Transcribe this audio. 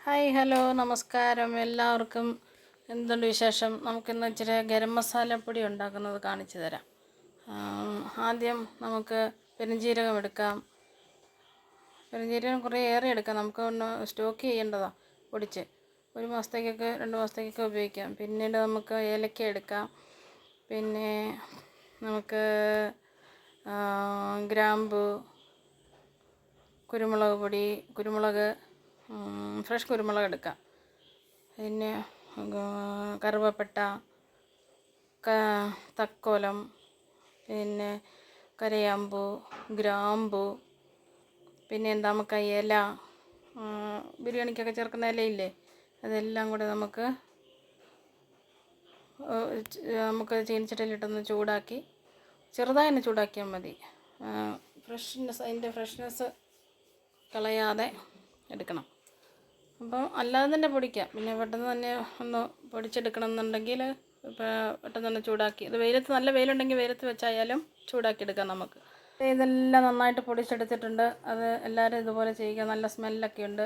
Hi hello നമസ്കാരം എല്ലാവർക്കും. എന്തുണ്ട് വിശേഷം? നമുക്കിന്ന് ഇച്ചിരി ഗരം മസാലപ്പൊടി ഉണ്ടാക്കുന്നത് കാണിച്ചു തരാം. ആദ്യം നമുക്ക് പെരുംജീരകം എടുക്കാം. പെരുംജീരകം കുറേ ഏറെ എടുക്കാം, നമുക്ക് ഒന്ന് സ്റ്റോക്ക് ചെയ്യേണ്ടതാണ്. പൊടിച്ച് 1 മാസത്തേക്കൊക്കെ 2 മാസത്തേക്കൊക്കെ ഉപയോഗിക്കാം. പിന്നീട് നമുക്ക് ഏലക്ക എടുക്കാം. പിന്നെ നമുക്ക് ഗ്രാമ്പു, കുരുമുളക് ഫ്രഷ് കുരുമുളക് എടുക്കാം. പിന്നെ കറുവപ്പട്ട, തക്കോലം, പിന്നെ കരയാമ്പൂ, ഗ്രാമ്പു, പിന്നെ നമുക്ക് ഇല, ബിരിയാണിക്കൊക്കെ ചേർക്കുന്ന ഇലയില്ലേ, അതെല്ലാം കൂടെ നമുക്ക് ചീനിച്ചട്ടിയിലിട്ടൊന്ന് ചൂടാക്കി, ചെറുതായി തന്നെ ചൂടാക്കിയാൽ മതി. അതിൻ്റെ ഫ്രഷ്നെസ് കളയാതെ എടുക്കണം. അപ്പോൾ അല്ലാതെ തന്നെ പൊടിക്കാം. പിന്നെ പെട്ടെന്ന് തന്നെ ഒന്ന് പൊടിച്ചെടുക്കണം എന്നുണ്ടെങ്കിൽ പെട്ടെന്ന് തന്നെ ചൂടാക്കി, ഇത് നല്ല വെയിലുണ്ടെങ്കിൽ വെയിലത്ത് വെച്ചായാലും ചൂടാക്കി എടുക്കാം നമുക്ക്. ഇതെല്ലാം നന്നായിട്ട് പൊടിച്ചെടുത്തിട്ടുണ്ട്. അത് എല്ലാവരും ഇതുപോലെ ചെയ്യുക. നല്ല സ്മെല്ലൊക്കെ ഉണ്ട്.